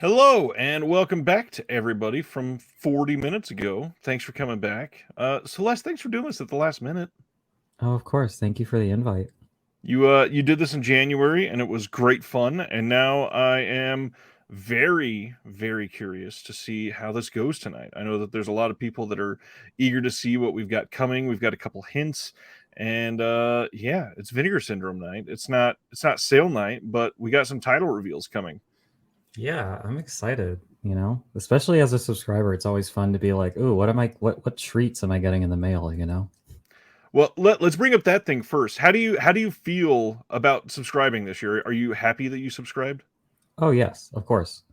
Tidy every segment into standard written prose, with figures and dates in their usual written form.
Hello and welcome back to everybody from 40 minutes ago. Thanks for coming back. Celeste, thanks for doing this at the last minute. Oh, of course. Thank you for the invite. You did this in January and it was great fun, and now I am very curious to see how this goes tonight. I know that there's a lot of people that are eager to see what we've got coming. We've got a couple hints, and yeah, it's Vinegar Syndrome night. It's not sale night, but we got some title reveals coming. Yeah, I'm excited, especially as a subscriber. It's always fun to be like, "Ooh, what treats am I getting in the mail?" Well, let's bring up that thing first. How do you feel about subscribing this year? Are you happy that you subscribed? Oh, yes, of course.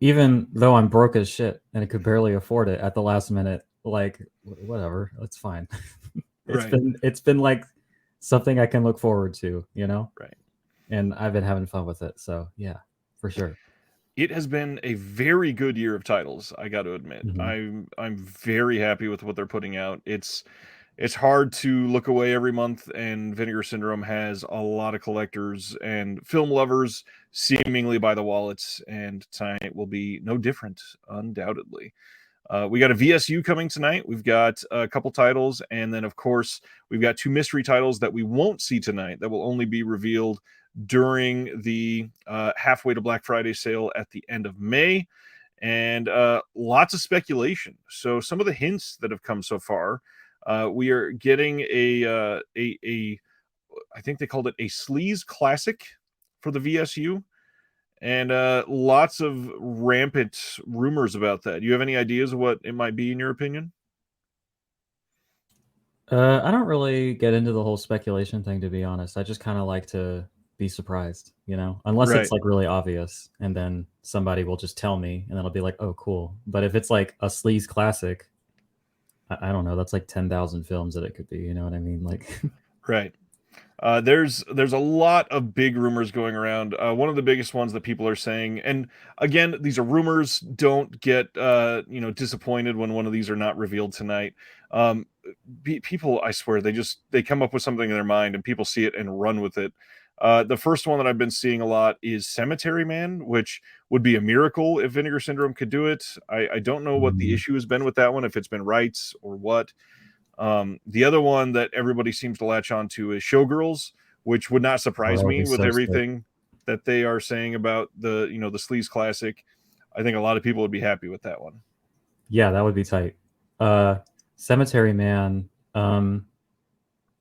Even though I'm broke as shit and I could barely afford it at the last minute, like whatever, that's fine. it's Right, been it's been like something I can look forward to. right. And I've been having fun with it. So, yeah, for sure. It has been a very good year of titles, I got to admit. Mhm. I'm very happy with what they're putting out. It's hard to look away every month, and Vinegar Syndrome has a lot of collectors and film lovers seemingly by the wallets, and tonight will be no different, undoubtedly. We got a VSU coming tonight. We've got a couple titles, and then, of course, we've got two mystery titles that we won't see tonight that will only be revealed during the halfway to Black Friday sale at the end of May, and lots of speculation. So, some of the hints that have come so far, we are getting a I think they called it a sleaze classic for the VSU, and lots of rampant rumors about that. Do you have any ideas of what it might be in your opinion? I don't really get into the whole speculation thing, to be honest. I just kind of like to be surprised, unless it's Right. like really obvious, and then somebody will just tell me, and then I'll be like, "Oh, cool." But if it's like a sleaze classic, I don't know. That's like 10,000 films that it could be. You know what I mean? Like, Right. There's a lot of big rumors going around. One of the biggest ones that people are saying, and again, these are rumors. Don't get disappointed when one of these are not revealed tonight. Um, People, I swear, they come up with something in their mind, and people see it and run with it. The first one that I've been seeing a lot is Cemetery Man, which would be a miracle if Vinegar Syndrome could do it. I don't know what the mm, issue has been with that one, if it's been rights or what. The other one that everybody seems to latch onto is Showgirls, which would not oh, surprise that would me be with so sick. everything that they are saying about the Sleaze Classic. I think a lot of people would be happy with that one. Yeah, that would be tight. Uh, Cemetery Man.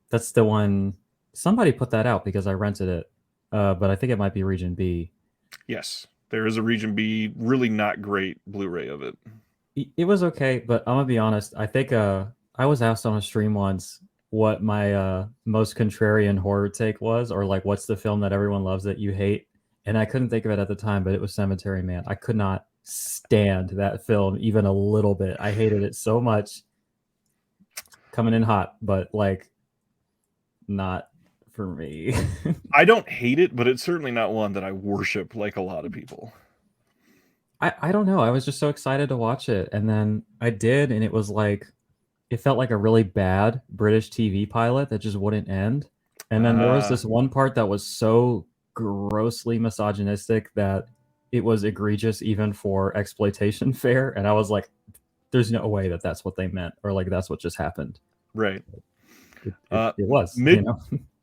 That's the one. Somebody put that out because I rented it, but I think it might be Region B. Yes, there is a Region B, really not great Blu-ray of it. It was okay, but I'm gonna be honest. I think I was asked on a stream once what my most contrarian horror take was, or like what's the film that everyone loves that you hate, and I couldn't think of it at the time, but it was Cemetery Man. I could not stand that film even a little bit. I hated it so much, coming in hot, but like not for me. I don't hate it, but it's certainly not one that I worship like a lot of people. I don't know. I was just so excited to watch it, and then I did, and it was like it felt like a really bad British TV pilot that just wouldn't end. And then there was Uh, this one part that was so grossly misogynistic that it was egregious even for exploitation fare. And I was like, there's no way that that's what they meant, or like that's what just happened. right. It was, Mid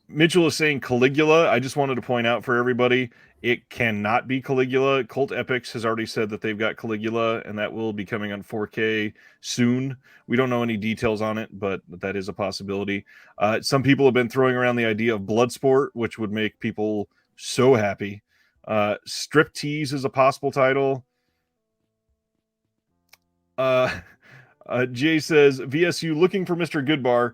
Mitchell is saying Caligula. I just wanted to point out for everybody, it cannot be Caligula. Cult Epics has already said that they've got Caligula, and that will be coming on 4K soon. We don't know any details on it, but that is a possibility. Some people have been throwing around the idea of Bloodsport, which would make people so happy. Striptease is a possible title. Uh, Jay says VSU looking for Mr. Goodbar.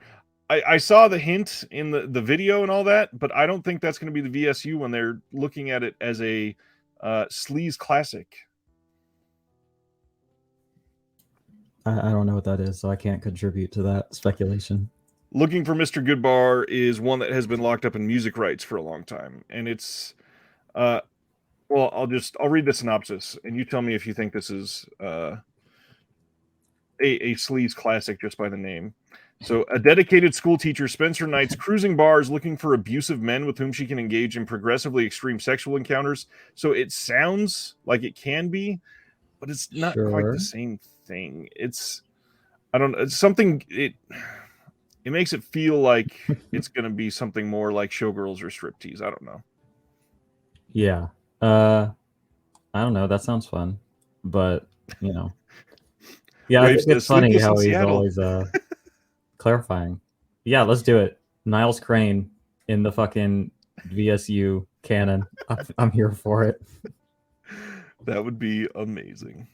I saw the hint in the video and all that, but I don't think that's going to be the VSU when they're looking at it as a sleaze classic. I don't know what that is, so I can't contribute to that speculation. Looking for Mr. Goodbar is one that has been locked up in music rights for a long time, and it's uh, well, I'll read the synopsis, and you tell me if you think this is a sleaze classic just by the name. So, a dedicated school teacher spends her nights cruising bars looking for abusive men with whom she can engage in progressively extreme sexual encounters. So, it sounds like it can be, but it's not quite the Sure. same thing. I don't know, it's something, it makes it feel like it's going to be something more like Showgirls or Striptease. I don't know. Yeah. I don't know. That sounds fun, but you know, yeah, I Rafe think it's says funny Sleepless in how he's Seattle. always clarifying. Yeah, let's do it. Niles Crane in the fucking VSU canon. I'm here for it. That would be amazing.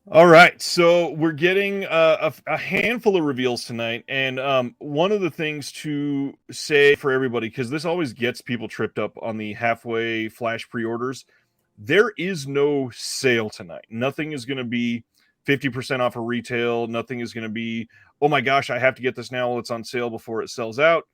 All right, so we're getting a handful of reveals tonight, and one of the things to say for everybody, because this always gets people tripped up on the halfway flash pre-orders, there is no sale tonight. Nothing is going to be 50% off of retail. Nothing is going to be, oh my gosh, I have to get this now while it's on sale before it sells out.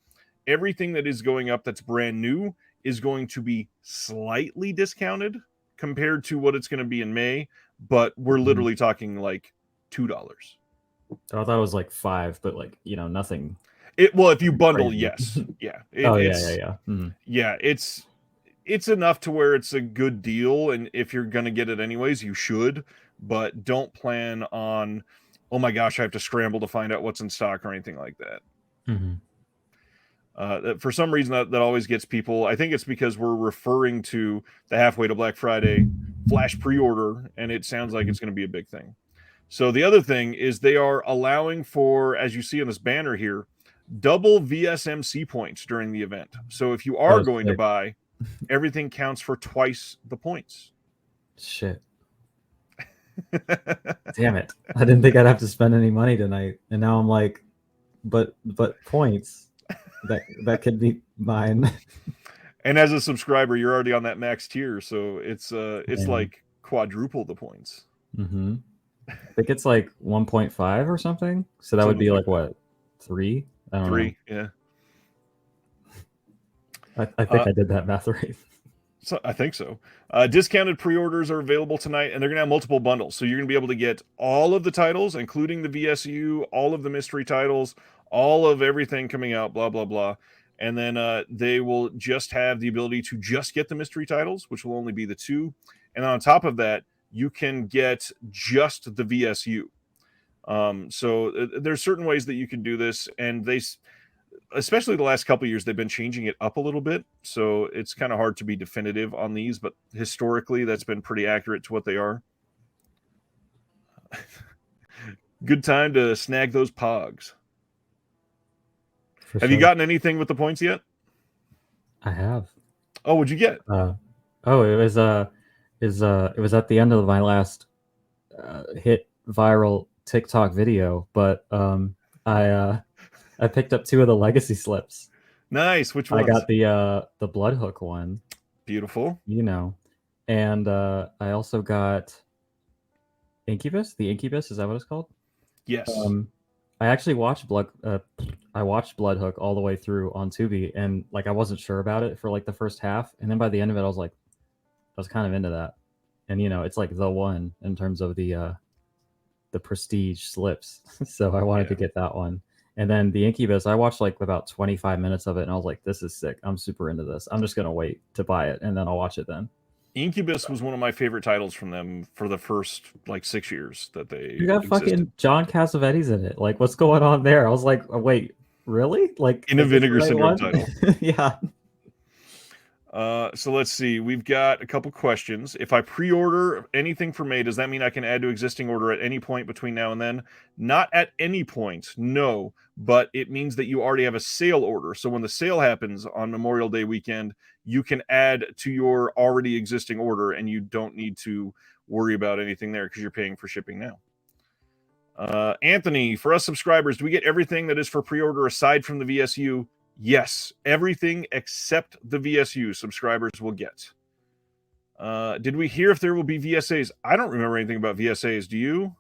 Everything that is going up that's brand new is going to be slightly discounted compared to what it's going to be in May, but we're literally talking like $2. I thought it was like 5, but like, you know, nothing Well, if you bundle, crazy. yes, yeah, Oh yeah. yeah, it's enough to where it's a good deal, and if you're gonna get it anyways, you should, but don't plan on, oh my gosh, I have to scramble to find out what's in stock or anything like that. Mm-hmm. For some reason, that always gets people. I think it's because we're referring to the halfway to Black Friday flash pre-order, and it sounds like it's going to be a big thing. So the other thing is they are allowing for, as you see on this banner here, double VSMC points during the event. So if you are Oh, going to sick. buy, everything counts for twice the points. Shit. Damn it. I didn't think I'd have to spend any money tonight. And now I'm like, but points. That could be mine. And as a subscriber, you're already on that max tier, so it's like quadruple the points. Mm-hmm. I think it's like 1.5 or something. So that would be like what, 3? I don't know. 3, yeah. I think I did that math right. So I think so. Discounted pre-orders are available tonight, and they're going to have multiple bundles. So you're going to be able to get all of the titles, including the VSU, all of the mystery titles, all of everything coming out, blah, blah, blah. And then they will just have the ability to just get the mystery titles, which will only be the 2. And on top of that, you can get just the VSU. So there's certain ways that you can do this, and especially the last couple of years, they've been changing it up a little bit. So it's kind of hard to be definitive on these, but historically, that's been pretty accurate to what they are. Good time to snag those pogs. Have you gotten anything with the points yet? I have. Oh, what'd you get? It was at the end of my last hit viral TikTok video, but I picked up 2 of the legacy slips. Nice. Which ones? I got the Bloodhook one. Beautiful. You know. And I also got Incubus. The Incubus, is that what it's called? Yes. I actually watched Bloodhook all the way through on Tubi, and like I wasn't sure about it for like the first half, and then by the end of it, I was kind of into that. And you know, it's like the one in terms of the prestige slips, so I wanted to get that one. And then the Incubus, I watched like about 25 minutes of it, and I was like, "This is sick. I'm super into this. I'm just gonna wait to buy it, and then I'll watch it then." Incubus was one of my favorite titles from them for the first like 6 years that they You got fucking John Cassavetes in it. Like, what's going on there? I was like, oh, wait, really? Like in a Vinegar Syndrome title. Yeah. So let's see. We've got a couple questions. If I pre-order anything for May, does that mean I can add to existing order at any point between now and then? Not at any point, no. But it means that you already have a sale order. So when the sale happens on Memorial Day weekend, you can add to your already existing order, and you don't need to worry about anything there because you're paying for shipping now. Anthony, for us subscribers, do we get everything that is for pre-order aside from the VSU? Yes, everything except the VSU subscribers will get. Did we hear if there will be VSAs? I don't remember anything about VSAs. Do you?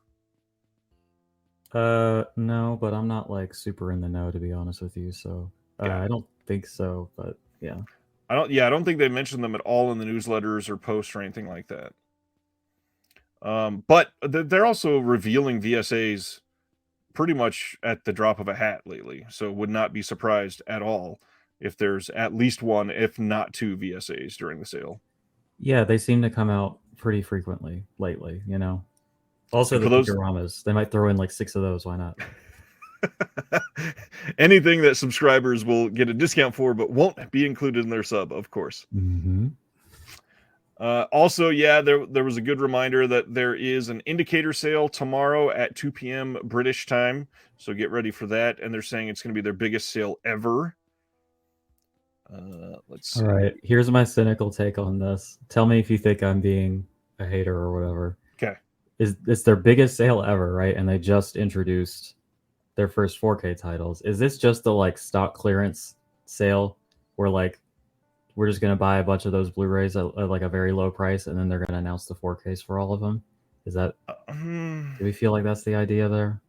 No, but I'm not like super in the know, to be honest with you. So I don't think so, but yeah. I don't think they mentioned them at all in the newsletters or posts or anything like that. But they're also revealing VSAs pretty much at the drop of a hat lately. So would not be surprised at all if there's at least one, if not two VSAs during the sale. Yeah, they seem to come out pretty frequently lately, you know. Also, And the for those Geekoramas, they might throw in like 6 of those. Why not? anything that subscribers will get a discount for, but won't be included in their sub, of course. Mm-hmm. Also, yeah, there was a good reminder that there is an indicator sale tomorrow at 2 p.m. British time. So get ready for that. And they're saying it's going to be their biggest sale ever. Let's see. All right, here's my cynical take on this. Tell me if you think I'm being a hater or whatever. Okay. It's their biggest sale ever, right? And they just introduced their first 4K titles. Is this just the like stock clearance sale where like we're just gonna buy a bunch of those Blu-rays at like a very low price, and then they're gonna announce the 4Ks for all of them? Is that? Do we feel like that's the idea there?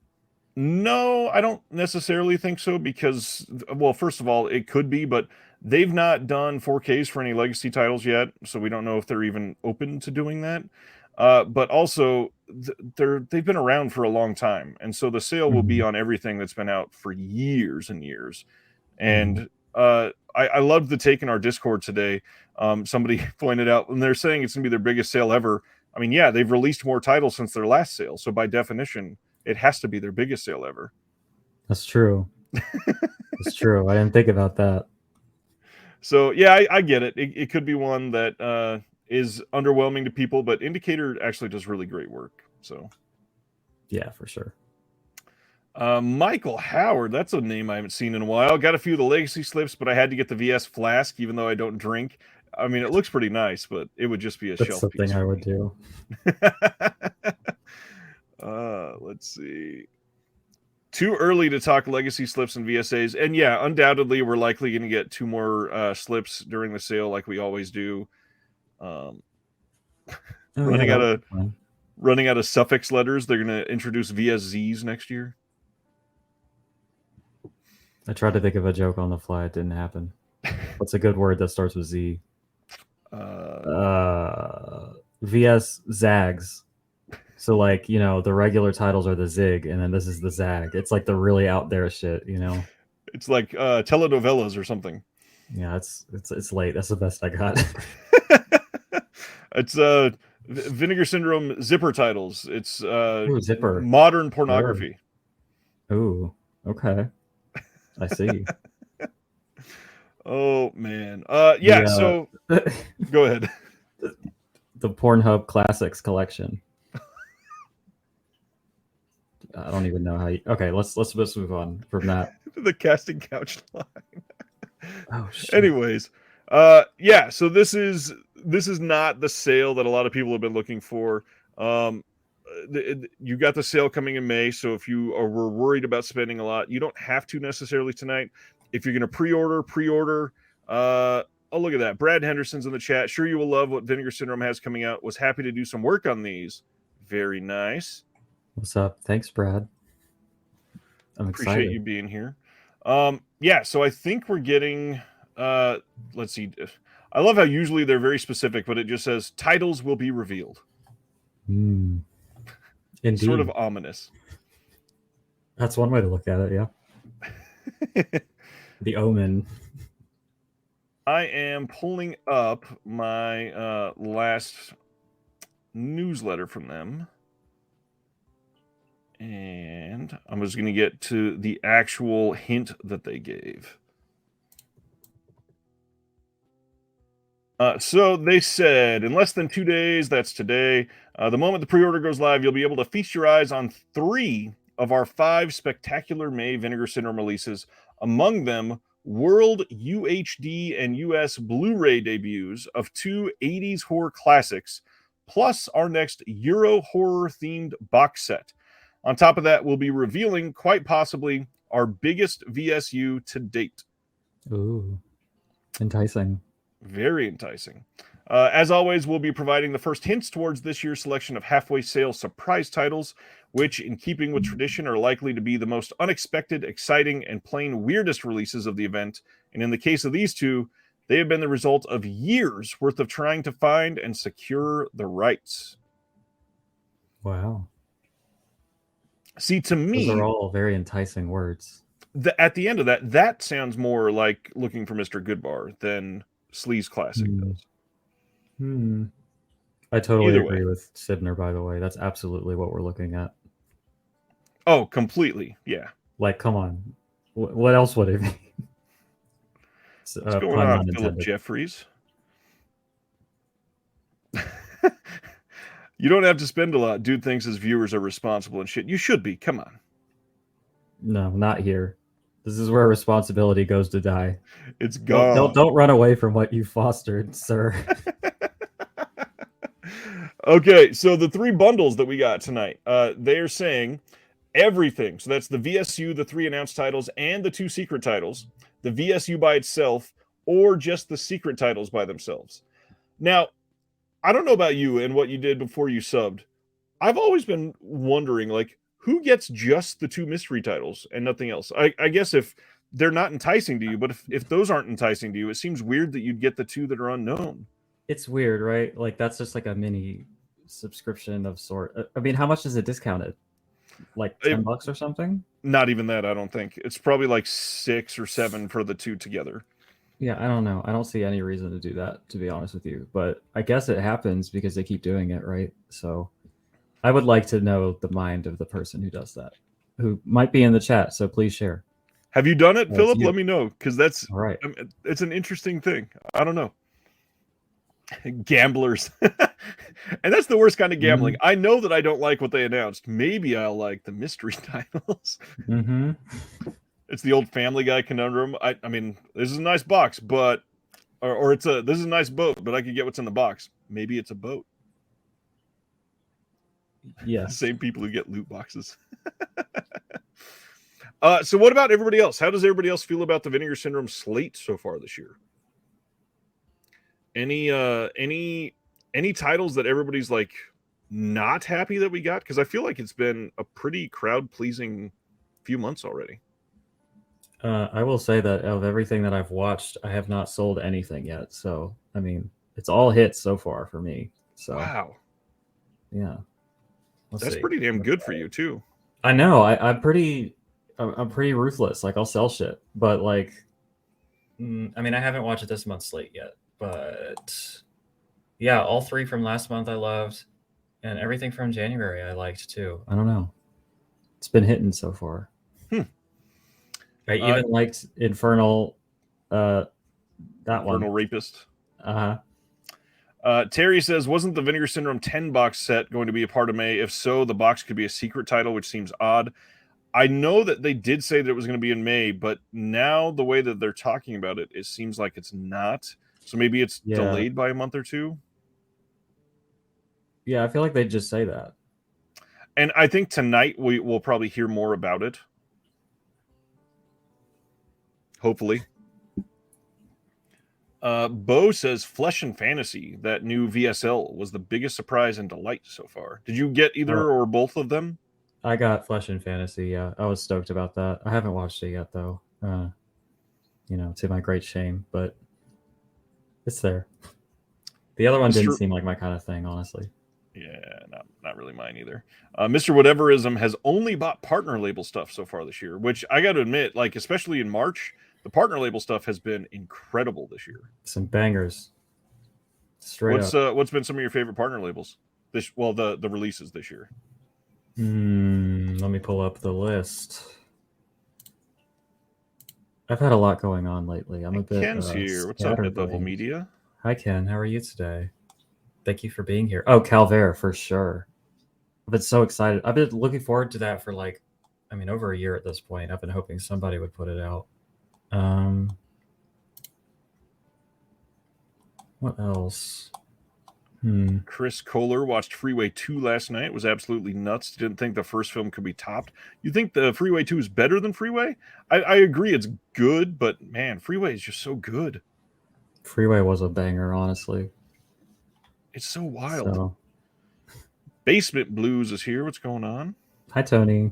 No, I don't necessarily think so because, well, first of all, it could be, but they've not done 4Ks for any legacy titles yet, so we don't know if they're even open to doing that. But also, they've been around for a long time, and so the sale will be on everything that's been out for years and years. And I loved the take in our Discord today. Somebody pointed out, and they're saying it's going to be their biggest sale ever. I mean, yeah, they've released more titles since their last sale, so by definition, it has to be their biggest sale ever. That's true. It's true. I didn't think about that. So yeah, I get it. It could be one that is underwhelming to people, but Indicator actually does really great work. So yeah, for sure. Michael Howard, that's a name I haven't seen in a while. Got a few of the legacy slips, but I had to get the VS Flask, even though I don't drink. I mean, it looks pretty nice, but it would just be a That's shelf something piece. I would do. Let's see. Too early to talk legacy slips and VSAs. And yeah, undoubtedly, we're likely going to get 2 more slips during the sale like we always do. Running out of suffix letters, they're going to introduce VSZs next year. I tried to think of a joke on the fly. It didn't happen. What's a good word that starts with Z? VS Zags. So like, you know, the regular titles are the Zig, and then this is the Zag. It's like the really out there shit, you know. It's like telenovelas or something. Yeah, it's late. That's the best I got. It's Vinegar Syndrome zipper titles. It's Ooh, zipper. Modern pornography. Sure. Ooh, okay. I see. Oh man. Yeah, so go ahead. The Pornhub Classics collection. I don't even know how you... Okay, let's move on from that. The casting couch line. Oh shit. Anyways, yeah, so this is not the sale that a lot of people have been looking for. You got the sale coming in May, so if you were worried about spending a lot, you don't have to necessarily tonight. If you're going to pre-order. Oh, look at that. Brad Henderson's in the chat. Sure you will love what Vinegar Syndrome has coming out. Was happy to do some work on these. Very nice. What's up? Thanks, Brad. I'm excited. Appreciate you being here. Yeah, so I think we're getting let's see. I love how usually they're very specific, but it just says titles will be revealed. Indeed. Sort of ominous. That's one way to look at it, yeah. The Omen. I am pulling up my last newsletter from them. And I'm just going to get to the actual hint that they gave. So they said, in less than 2 days, that's today, the moment the pre-order goes live, you'll be able to feast your eyes on 3 of our 5 spectacular May Vinegar Syndrome releases. Among them, world UHD and US Blu-ray debuts of 2 80s horror classics, plus our next Euro horror-themed box set. On top of that, we'll be revealing, quite possibly, our biggest VSU to date. Ooh, enticing. Very enticing. As always, we'll be providing the first hints towards this year's selection of halfway sale surprise titles, which, in keeping with tradition, are likely to be the most unexpected, exciting, and plain weirdest releases of the event. And in the case of these 2, they have been the result of years worth of trying to find and secure the rights. Wow. See, to Those are me, all very enticing words. at the end of that, that sounds more like looking for Mr. Goodbar than Sleaze Classic Hmm. does. Hmm. I totally Either way. agree with Sibner, by the way. That's absolutely what we're looking at. Oh, completely. Yeah. Like, come on. What else would it be? What's going Pun on, not Philip intended. Jeffries? You don't have to spend a lot. Dude thinks his viewers are responsible and shit. You should be. Come on. No, not here. This is where responsibility goes to die. It's Don't gone. don't don't run away from what you fostered, sir. Okay, so the 3 bundles that we got tonight, they're saying everything. So that's the VSU, the 3 announced titles, and the 2 secret titles. The VSU by itself, or just the secret titles by themselves. Now, I don't know about you and what you did before you subbed. I've always been wondering, like, who gets just the 2 mystery titles and nothing else? I guess if they're not enticing to you, but if those aren't enticing to you, it seems weird that you'd get the 2 that are unknown. It's weird, right? Like that's just like a mini subscription of sort. I mean, how much is it discounted? Like $10 or something? Not even that, I don't think. It's probably like 6 or 7 for the 2 together. Yeah, I don't know. I don't see any reason to do that, to be honest with you. But I guess it happens because they keep doing it, right? So I would like to know the mind of the person who does that, who might be in the chat. So please share. Have you done it, Oh, Philip? Let me know, because that's all right. It's an interesting thing. I don't know. Gamblers. And that's the worst kind of gambling. Mm-hmm. I know that I don't like what they announced. Maybe I'll like the mystery titles. Mm-hmm. It's the old Family Guy conundrum. I mean, this is a nice box, but or this is a nice boat, but I could get what's in the box. Maybe it's a boat. Yes. Same people who get loot boxes. So what about everybody else? How does everybody else feel about the Vinegar Syndrome slate so far this year? Any titles that everybody's like not happy that we got? Because I feel like it's been a pretty crowd pleasing few months already. I will say that of everything that I've watched, I have not sold anything yet. So I mean, it's all hits so far for me. So wow, yeah, that's pretty damn good for you too. I know. I'm pretty ruthless. Like I'll sell shit, but like, I mean, I haven't watched this month's slate yet, but yeah, all 3 from last month I loved, and everything from January I liked too. I don't know. It's been hitting so far. I even liked Infernal. That Infernal one. Rapist. Uh-huh. Terry says, wasn't the Vinegar Syndrome 10 box set going to be a part of May? If so, the box could be a secret title, which seems odd. I know that they did say that it was going to be in May, but now the way that they're talking about it, it seems like it's not. So maybe it's delayed by a month or 2. Yeah, I feel like they'd just say that. And I think tonight we will probably hear more about it. Hopefully. Bo says Flesh and Fantasy, that new VSL, was the biggest surprise and delight so far. Did you get either or both of them? I got Flesh and Fantasy, yeah. I was stoked about that. I haven't watched it yet, though. To my great shame, but it's there. The other one didn't seem like my kind of thing, honestly. Yeah, not really mine either. Mr. Whateverism has only bought partner label stuff so far this year, which I got to admit, like especially in March, the partner label stuff has been incredible this year. Some bangers. Straight up. What's been some of your favorite partner labels the releases this year? Let me pull up the list. I've had a lot going on lately. I'm a bit. Ken's here. What's up, Mid-Level Media? Hi, Ken. How are you today? Thank you for being here. Oh, Calvaire, for sure. I've been so excited. I've been looking forward to that for over a year at this point. I've been hoping somebody would put it out. What else? Chris Kohler watched Freeway 2 last night. It was absolutely nuts. Didn't think the first film could be topped. You think the Freeway 2 is better than Freeway? I agree it's good, but man, Freeway is just so good. Freeway was a banger, honestly. It's so wild. So. Basement Blues is here. What's going on? Hi, Tony.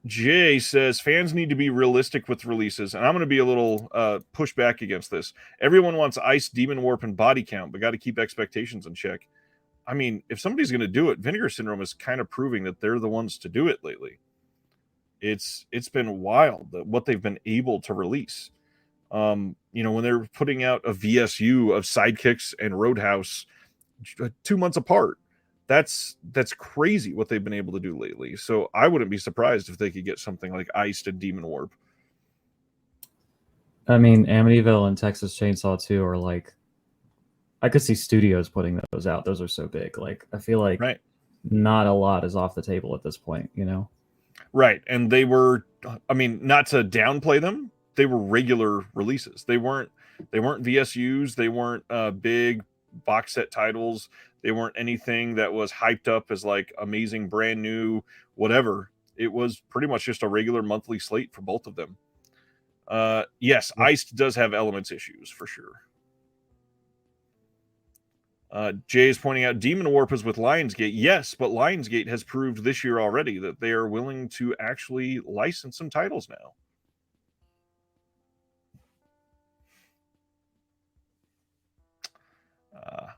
Jay says fans need to be realistic with releases, and I'm going to be a little push back against this. Everyone wants Ice, Demon Warp, and Body Count, but got to keep expectations in check. I mean, if somebody's going to do it, Vinegar Syndrome is kind of proving that they're the ones to do it lately. It's been wild what they've been able to release. When they're putting out a VSU of Sidekicks and Roadhouse 2 months apart, that's crazy what they've been able to do lately. So I wouldn't be surprised if they could get something like Iced and Demon Warp. I mean, Amityville and Texas Chainsaw 2 are like, I could see studios putting those out. Those are so big. Like, I feel like not a lot is off the table at this point, Right. And they were, I mean, not to downplay them, they were regular releases. They weren't VSUs. They weren't big box set titles. They weren't anything that was hyped up as like amazing, brand new, whatever. It was pretty much just a regular monthly slate for both of them. Yes, Iced does have elements issues for sure. Jay is pointing out Demon Warp is with Lionsgate. Yes, but Lionsgate has proved this year already that they are willing to actually license some titles now.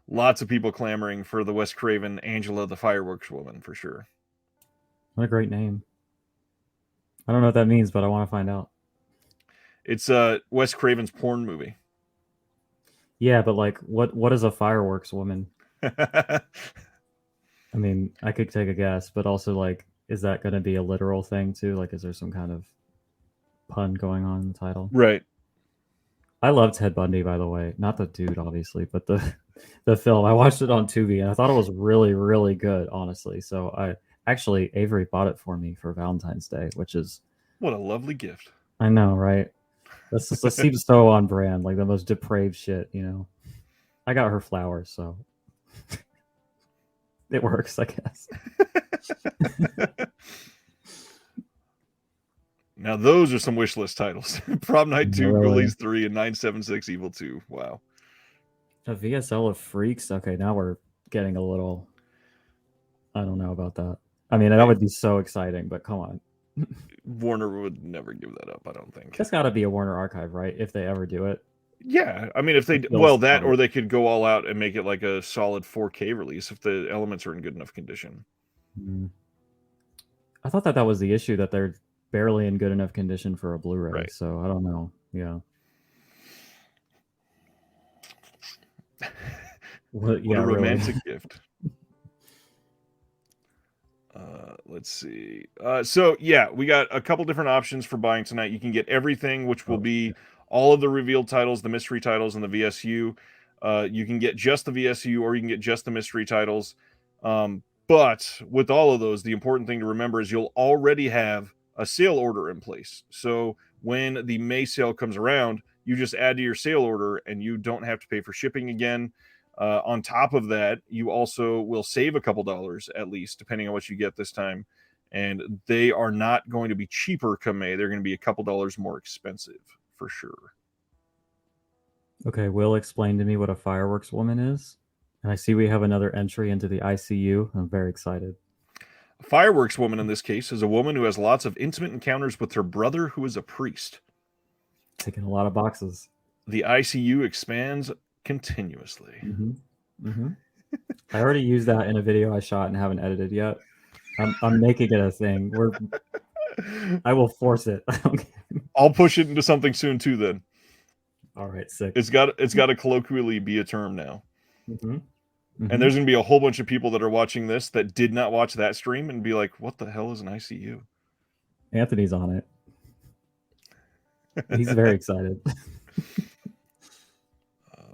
Lots of people clamoring for the Wes Craven Angela the Fireworks Woman for sure. What a great name. I don't know what that means, but I want to find out. It's Wes Craven's porn movie. Yeah, but like, what is a fireworks woman? I mean, I could take a guess, but also like, is that going to be a literal thing too? Like, is there some kind of pun going on in the title? Right. I love Ted Bundy, by the way. Not the dude, obviously, but the film. I watched it on Tubi, and I thought it was really, really good, honestly. So Avery bought it for me for Valentine's Day, which is what a lovely gift. I know, right? That seems so on brand, like the most depraved shit, I got her flowers, so it works, I guess. Now those are some wish list titles. Prom Night 2, Really? Ghoulies 3, and 976 Evil 2. Wow. A VSL of Freaks? Okay, now we're getting a little... I don't know about that. I mean, that would be so exciting, but come on. Warner would never give that up, I don't think. That's got to be a Warner archive, right? If they ever do it. Yeah, I mean, if they... Well, that, or they could go all out and make it like a solid 4K release if the elements are in good enough condition. I thought that was the issue, that they're barely in good enough condition for a Blu-ray, right. So I don't know. Yeah. What a romantic gift. Let's see. So yeah, we got a couple different options for buying tonight. You can get everything, which will be all of the revealed titles, the mystery titles, and the VSU. You can get just the VSU, or you can get just the mystery titles. But with all of those, the important thing to remember is you'll already have a sale order in place. So when the May sale comes around, you just add to your sale order and you don't have to pay for shipping again. On top of that, you also will save a couple dollars at least, depending on what you get this time. And they are not going to be cheaper come May. They're going to be a couple dollars more expensive for sure. Okay, Will explain to me what a fireworks woman is. And I see we have another entry into the ICU. I'm very excited. A fireworks woman in this case is a woman who has lots of intimate encounters with her brother, who is a priest. Ticking a lot of boxes. The ICU expands continuously. I already used that in a video I shot and haven't edited yet. I'm making it a thing. I will force it. I'll push it into something soon too. Then. All right, sick. It's got to colloquially be a term now. And there's going to be a whole bunch of people that are watching this that did not watch that stream and be like, "What the hell is an ICU?" Anthony's on it. He's very excited.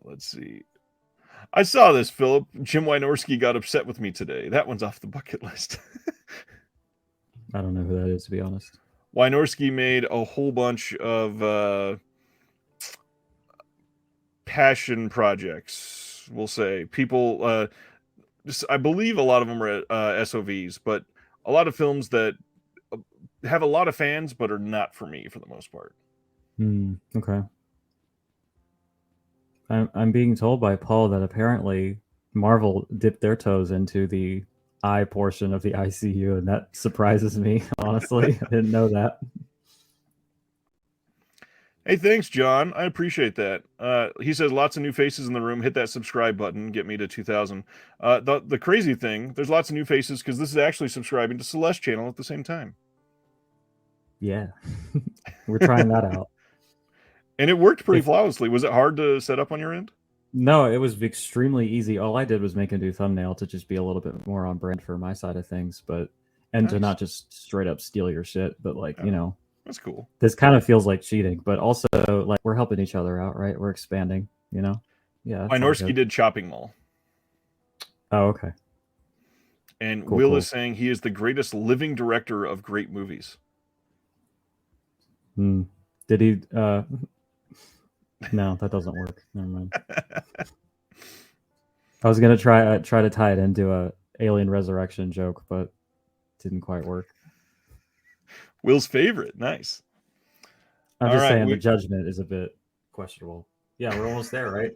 Let's see. I saw this, Philip. Jim Wynorski got upset with me today. That one's off the bucket list. I don't know who that is, to be honest. Wynorski made a whole bunch of passion projects, we'll say. People, I believe a lot of them are SOVs, but a lot of films that have a lot of fans, but are not for me for the most part. Okay. I'm being told by Paul that apparently Marvel dipped their toes into the eye portion of the ICU, and that surprises me, honestly. I didn't know that. Hey, thanks, John. I appreciate that. He says lots of new faces in the room. Hit that subscribe button. Get me to 2,000. The crazy thing, there's lots of new faces because this is actually subscribing to Celeste channel at the same time. Yeah, we're trying that out. And it worked pretty flawlessly. Was it hard to set up on your end? No, it was extremely easy. All I did was make a new thumbnail to just be a little bit more on brand for my side of things, and to not just straight up steal your shit, but like, that's cool. This kind of feels like cheating, but also like we're helping each other out, right? We're expanding, Yeah. Wynorski did Chopping Mall. Oh, okay. And Will is saying he is the greatest living director of great movies. Did he? No, that doesn't work. Never mind. I was gonna try to tie it into a Alien Resurrection joke, but didn't quite work. Will's favorite, nice. I'm just saying the judgment is a bit questionable. Yeah, we're almost there, right?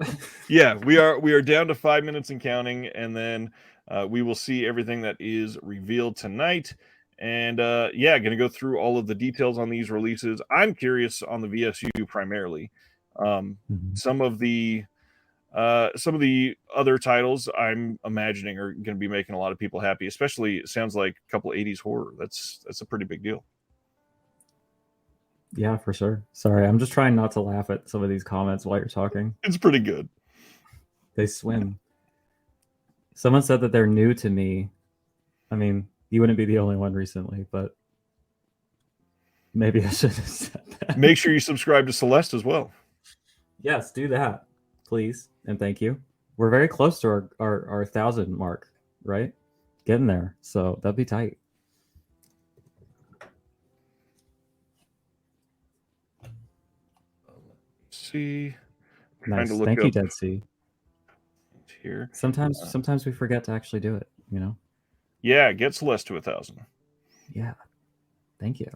Yeah, we are down to 5 minutes and counting, and then we will see everything that is revealed tonight. And yeah, going to go through all of the details on these releases. I'm curious on the VSU primarily. Some of the other titles I'm imagining are going to be making a lot of people happy. Especially, it sounds like a couple 80s horror. That's a pretty big deal. Yeah, for sure. Sorry, I'm just trying not to laugh at some of these comments while you're talking. It's pretty good. They swim. Someone said that they're new to me. I mean, you wouldn't be the only one recently, but maybe I should have said that. Make sure you subscribe to Celeste as well. Yes, do that, please, and thank you. We're very close to our 1,000 mark, right? Getting there, so that'd be tight. See, nice. Thank you, Dead Sea. Here, sometimes we forget to actually do it. Yeah, get Celeste to 1,000. Yeah, thank you.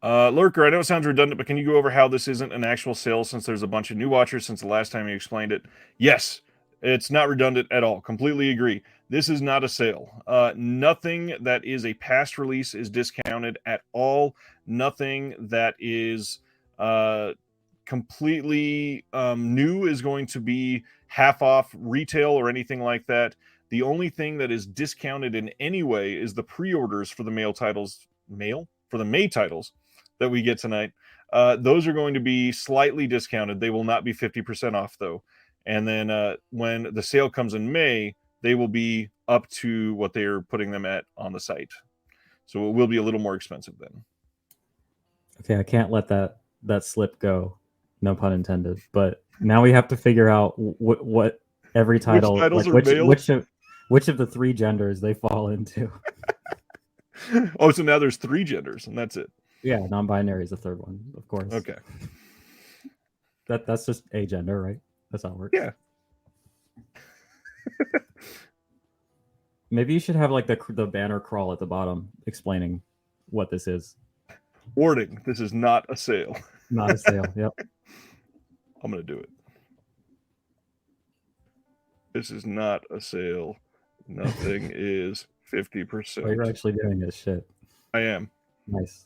Lurker, I know it sounds redundant, but can you go over how this isn't an actual sale since there's a bunch of new watchers since the last time you explained it? Yes, it's not redundant at all. Completely agree. This is not a sale. Nothing that is a past release is discounted at all. Nothing that is completely new is going to be half off retail or anything like that. The only thing that is discounted in any way is the pre-orders for the May titles that we get tonight. Those are going to be slightly discounted. They will not be 50% off though. And then when the sale comes in May, they will be up to what they are putting them at on the site. So it will be a little more expensive then. Okay, I can't let that slip go. No pun intended. But now we have to figure out what every title, which of the three genders they fall into. Oh, so now there's 3 genders, and that's it. Yeah, non-binary is the third one, of course. Okay. That's just a gender, right? That's how it works. Yeah. Maybe you should have like the banner crawl at the bottom explaining what this is. Warning, this is not a sale. Not a sale, yep. I'm going to do it. This is not a sale. Nothing is 50%. Oh, you're actually doing this shit. I am. Nice.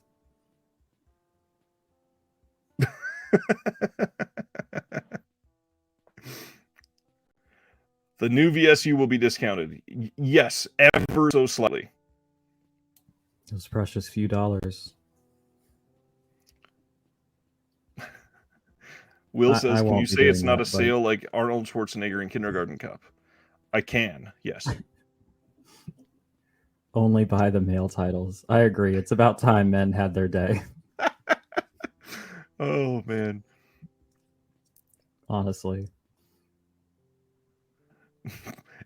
The new VSU will be discounted. Yes, ever so slightly. Those precious few dollars. Will says, can you say it's not a sale like Arnold Schwarzenegger in Kindergarten Cop? I can, yes. Only buy the male titles. I agree. It's about time men had their day. Oh, man. Honestly.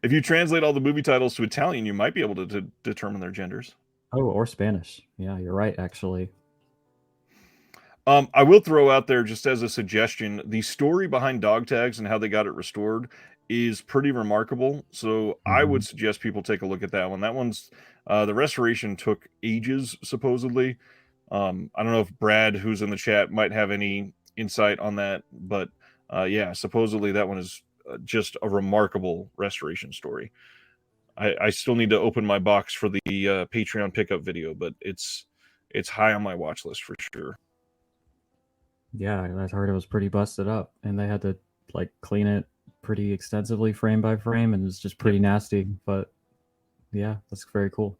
If you translate all the movie titles to Italian, you might be able to determine their genders. Oh, or Spanish. Yeah, you're right, actually. I will throw out there, just as a suggestion, the story behind dog tags and how they got it restored is pretty remarkable. So I would suggest people take a look at that one. That one's the restoration took ages, supposedly. I don't know if Brad, who's in the chat, might have any insight on that, but yeah, supposedly that one is just a remarkable restoration story. I still need to open my box for the Patreon pickup video, but it's it's high on my watch list for sure. Yeah, I heard it was pretty busted up, and they had to like clean it pretty extensively frame by frame, and it was just pretty nasty. But yeah, that's very cool.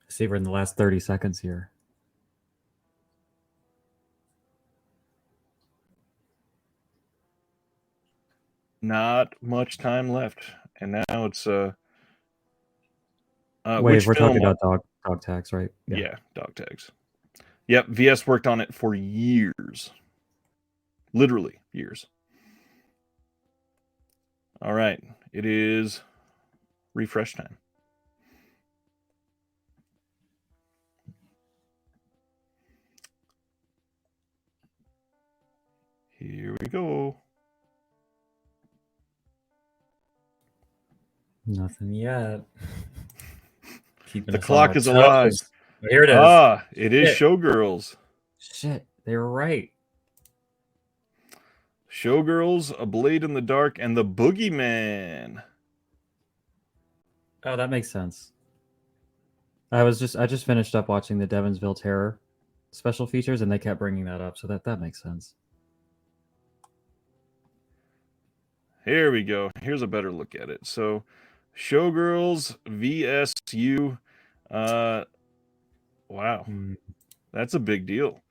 I see we're in the last 30 seconds here. Not much time left, and now it's Wait, which we're film? talking about dog tags, right? Yeah, dog tags. Yep, VS worked on it for years, literally years. All right, it is refresh time. Here we go. Nothing yet. Keeping The us on clock our is alive. toes. Here it is. Ah, it is Shit. Showgirls. Shit, they were right. Showgirls, A Blade in the Dark, and The Boogeyman. Oh, that makes sense. I just finished up watching the Devonsville Terror special features, and they kept bringing that up, so that makes sense. Here we go. Here's a better look at it. So, Showgirls VSU. Wow, that's a big deal.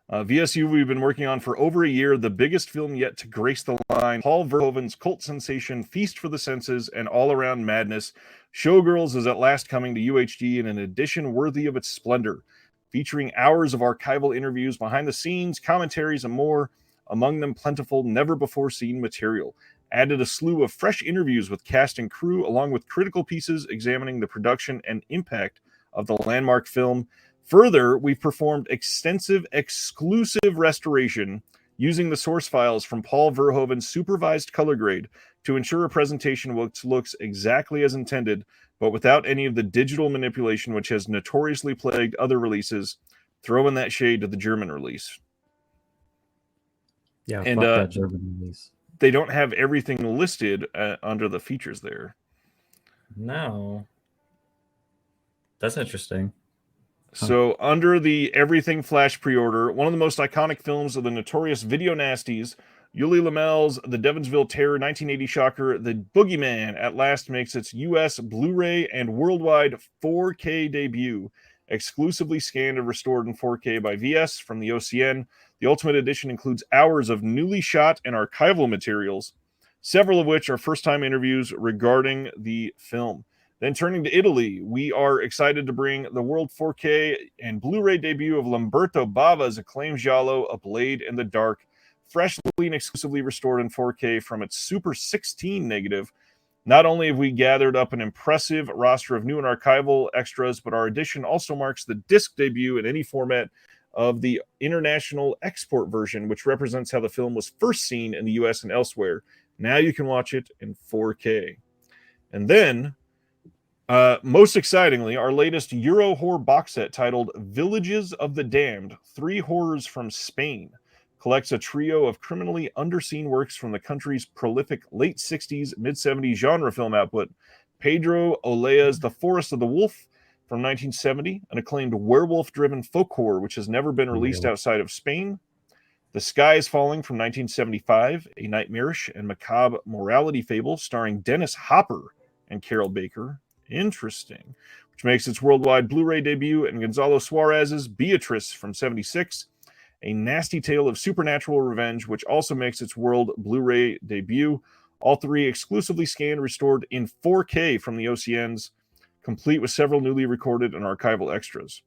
VSU we've been working on for over a year, the biggest film yet to grace the line. Paul Verhoeven's cult sensation, Feast for the Senses, and all-around madness. Showgirls is at last coming to UHD in an edition worthy of its splendor, featuring hours of archival interviews, behind-the-scenes, commentaries, and more, among them plentiful, never-before-seen material. Added a slew of fresh interviews with cast and crew, along with critical pieces examining the production and impact of the landmark film. Further, we've performed extensive exclusive restoration using the source files from Paul Verhoeven's supervised color grade to ensure a presentation looks exactly as intended, but without any of the digital manipulation which has notoriously plagued other releases. Throw in that shade to the German release. Yeah, and fuck that German release. They don't have everything listed under the features there. No. That's interesting. So, under the Everything Flash pre-order, one of the most iconic films of the notorious video nasties, Yuli Lamel's The Devonsville Terror 1980 shocker, The Boogeyman, at last makes its US Blu-ray and worldwide 4K debut, exclusively scanned and restored in 4K by VS from the OCN. The Ultimate Edition includes hours of newly shot and archival materials, several of which are first-time interviews regarding the film. Then turning to Italy, we are excited to bring the world 4K and Blu-ray debut of Lamberto Bava's acclaimed giallo, A Blade in the Dark, freshly and exclusively restored in 4K from its Super 16 negative. Not only have we gathered up an impressive roster of new and archival extras, but our edition also marks the disc debut in any format of the international export version, which represents how the film was first seen in the US and elsewhere. Now you can watch it in 4K. And then, most excitingly, our latest Euro horror box set titled Villages of the Damned, 3 Horrors from Spain, collects a trio of criminally underseen works from the country's prolific late 60s, mid-70s genre film output. Pedro Olea's The Forest of the Wolf from 1970, an acclaimed werewolf-driven folk horror which has never been released outside of Spain. The Sky is Falling from 1975, a nightmarish and macabre morality fable starring Dennis Hopper and Carol Baker. Interesting. Which makes its worldwide Blu-ray debut, and Gonzalo Suarez's Beatrice from 76, a nasty tale of supernatural revenge, which also makes its world Blu-ray debut. All 3 exclusively scanned, restored in 4K from the OCNs, complete with several newly recorded and archival extras.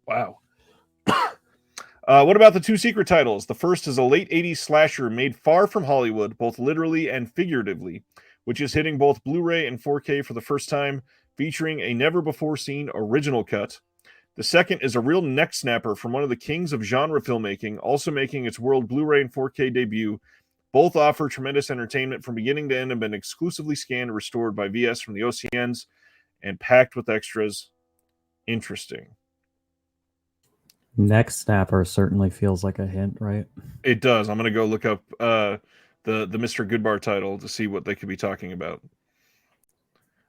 Wow. What about the 2 secret titles? The first is a late 80s slasher made far from Hollywood, both literally and figuratively, which is hitting both Blu-ray and 4K for the first time, featuring a never-before-seen original cut. The second is a real neck snapper from one of the kings of genre filmmaking, also making its world Blu-ray and 4K debut. Both offer tremendous entertainment from beginning to end and been exclusively scanned and restored by VS from the OCNs and packed with extras. Interesting. Neck snapper certainly feels like a hint, right? It does. I'm going to go look up the Mr. Goodbar title to see what they could be talking about.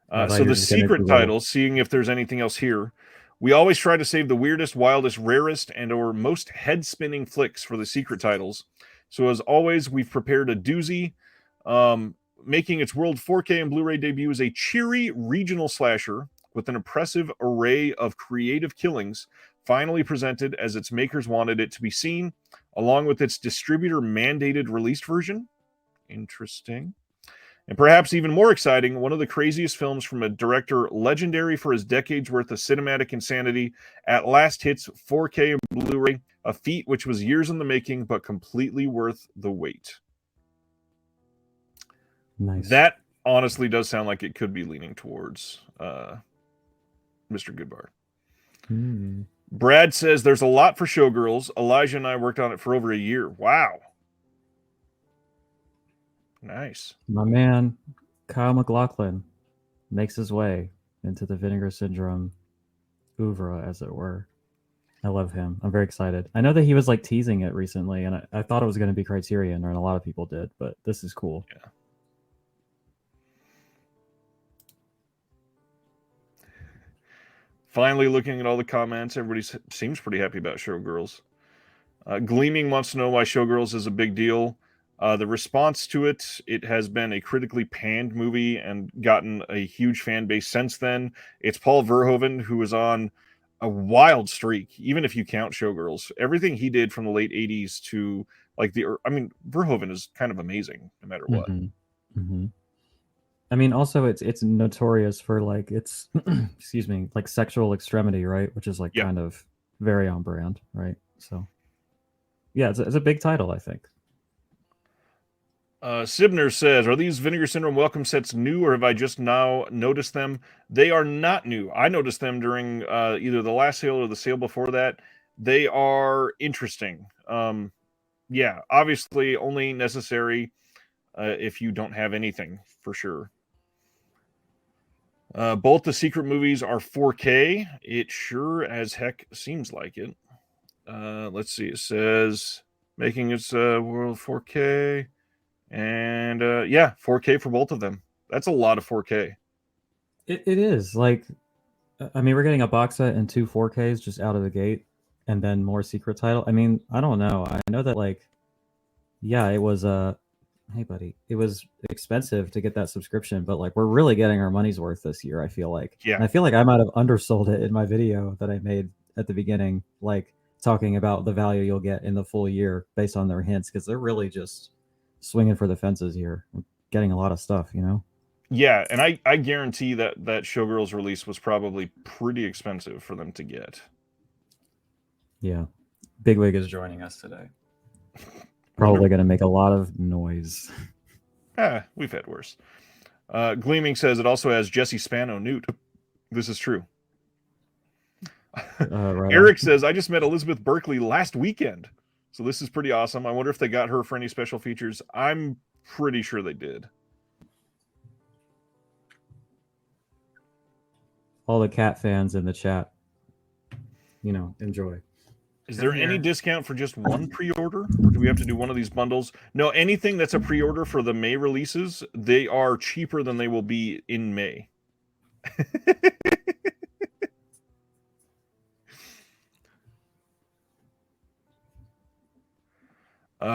I thought So you were the just gonna secret Google. titles, seeing if there's anything else here. We always try to save the weirdest, wildest, rarest, and/or most head-spinning flicks for the secret titles. So as always, we've prepared a doozy. Making its world 4K and Blu-ray debut is a cheery regional slasher with an impressive array of creative killings, finally presented as its makers wanted it to be seen, along with its distributor-mandated released version. Interesting. And perhaps even more exciting, one of the craziest films from a director legendary for his decades worth of cinematic insanity at last hits 4K and Blu-ray, a feat which was years in the making but completely worth the wait. Nice. That honestly does sound like it could be leaning towards Mr. Goodbar. Brad says there's a lot for Showgirls. Elijah and I worked on it for over a year. Wow. Nice. My man, Kyle MacLachlan, makes his way into the Vinegar Syndrome oeuvre, as it were. I love him. I'm very excited. I know that he was like teasing it recently, and I thought it was going to be Criterion, and a lot of people did, but this is cool. Yeah. Finally, looking at all the comments, everybody seems pretty happy about Showgirls. Gleaming wants to know why Showgirls is a big deal. The response to it, it has been a critically panned movie and gotten a huge fan base since then. It's Paul Verhoeven, who is on a wild streak, even if you count Showgirls. Everything he did from the late 80s to Verhoeven is kind of amazing no matter what. I mean, also it's notorious for like its excuse me, like sexual extremity, right? Which is like kind of very on brand, right? So yeah, it's a big title, I think. Sibner says, are these Vinegar Syndrome welcome sets new, or have I just now noticed them? They are not new. I noticed them during either the last sale or the sale before that. They are interesting. Yeah, obviously only necessary if you don't have anything, for sure. Both the secret movies are 4K. It sure as heck seems like it. Let's see. It says making its world 4K. And 4K for both of them. That's a lot of 4K. It is. Like, I mean, we're getting a box set and 2 4Ks just out of the gate, and then more secret title. I mean, I don't know. I know that, like, yeah, it was hey buddy, it was expensive to get that subscription, but like we're really getting our money's worth this year, I feel like. Yeah. And I feel like I might have undersold it in my video that I made at the beginning, like talking about the value you'll get in the full year based on their hints, because they're really just swinging for the fences here. We're getting a lot of stuff, you know? Yeah, and I guarantee that Showgirls release was probably pretty expensive for them to get. Yeah. Bigwig is joining us today. Probably going to make a lot of noise. We've had worse. Gleaming says it also has Jesse Spano Newt. This is true. Right Eric says, I just met Elizabeth Berkley last weekend. So this is pretty awesome. I wonder if they got her for any special features. I'm pretty sure they did. All the cat fans in the chat, you know, enjoy. Is there any discount for just one pre-order? Or do we have to do one of these bundles? No, anything that's a pre-order for the May releases, they are cheaper than they will be in May.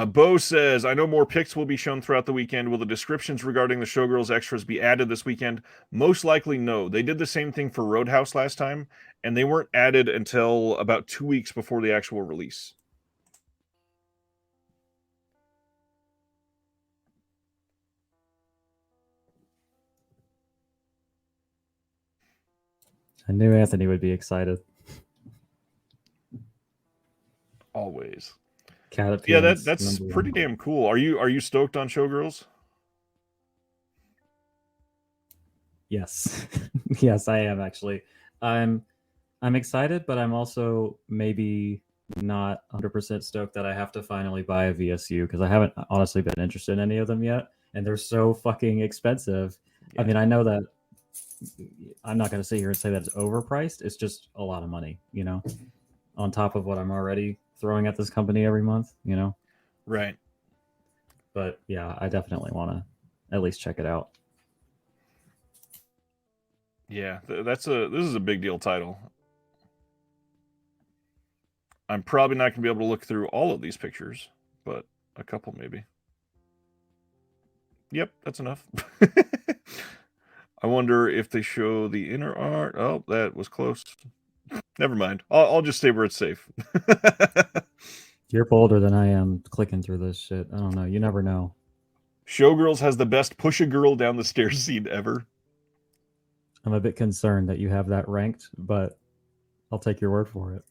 Bo says, I know more pics will be shown throughout the weekend. Will the descriptions regarding the Showgirls extras be added this weekend? Most likely no. They did the same thing for Roadhouse last time, and they weren't added until about 2 weeks before the actual release. I knew Anthony would be excited. Always. Cat appearance. Yeah, that's pretty damn cool. Are you stoked on Showgirls? Yes. Yes, I am actually. I'm excited, but I'm also maybe not 100% stoked that I have to finally buy a VSU, because I haven't honestly been interested in any of them yet, and they're so fucking expensive. Yeah. I mean, I know that I'm not going to sit here and say that it's overpriced. It's just a lot of money, you know, on top of what I'm already throwing at this company every month, you know? Right. But yeah, I definitely want to at least check it out. Yeah, this is a big deal title. I'm probably not going to be able to look through all of these pictures, but a couple maybe. Yep, that's enough. I wonder if they show the inner art. Oh, that was close. Never mind. I'll just stay where it's safe. You're bolder than I am clicking through this shit. I don't know. You never know. Showgirls has the best push a girl down the stairs scene ever. I'm a bit concerned that you have that ranked, but I'll take your word for it.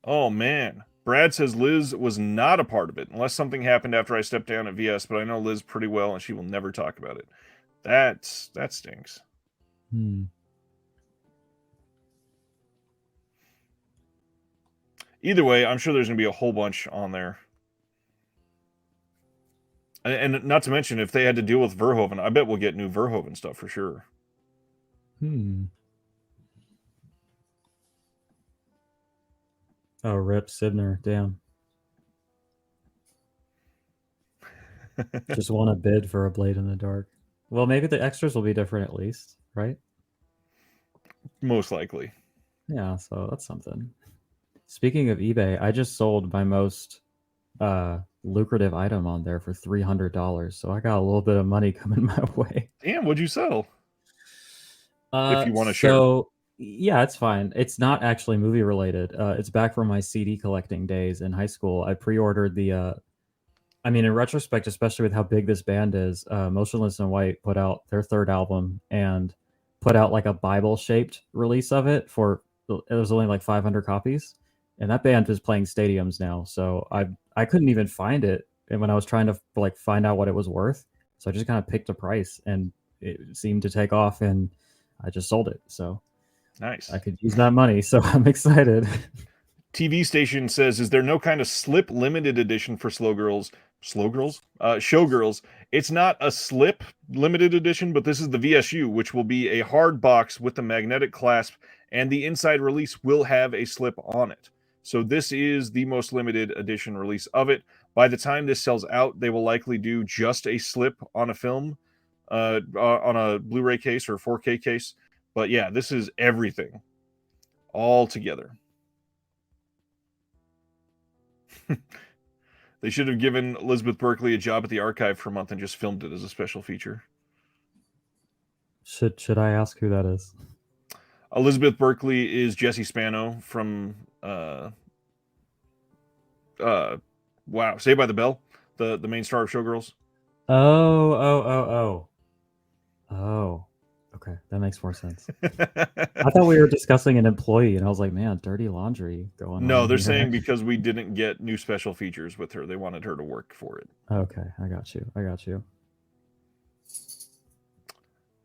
Oh man. Brad says Liz was not a part of it unless something happened after I stepped down at VS, but I know Liz pretty well and she will never talk about it. That stinks. Either way, I'm sure there's going to be a whole bunch on there. And not to mention, if they had to deal with Verhoeven, I bet we'll get new Verhoeven stuff for sure. Oh, rip Sibner. Damn. Just want a bid for a Blade in the Dark. Well, maybe the extras will be different at least, right? Most likely. Yeah, so that's something. Speaking of eBay, I just sold my most lucrative item on there for $300, so I got a little bit of money coming my way. Damn, what'd you sell? If you want to So share. yeah, it's fine. It's not actually movie related. It's back from my CD collecting days in high school. I pre-ordered the I mean, in retrospect, especially with how big this band is, Motionless in White put out their third album and put out like a Bible-shaped release of it for it was only like 500 copies, and that band is playing stadiums now. So I couldn't even find it, and when I was trying to like find out what it was worth, so I just kind of picked a price, and it seemed to take off, and I just sold it. So Nice. I could use that money, so I'm excited. TV station says, is there no kind of slip limited edition for Showgirls? It's not a slip limited edition, but this is the VSU, which will be a hard box with the magnetic clasp, and the inside release will have a slip on it. So this is the most limited edition release of it. By the time this sells out, they will likely do just a slip on a film, on a Blu-ray case or 4K case. But yeah, this is everything all together. They should have given Elizabeth Berkley a job at the archive for a month and just filmed it as a special feature. Should I ask who that is? Elizabeth Berkley is Jesse Spano from wow, Saved by the Bell, the main star of Showgirls. Oh. Okay, that makes more sense. I thought we were discussing an employee, and I was like, man, dirty laundry going on. No, they're here. saying because we didn't get new special features with her, they wanted her to work for it. Okay, I got you.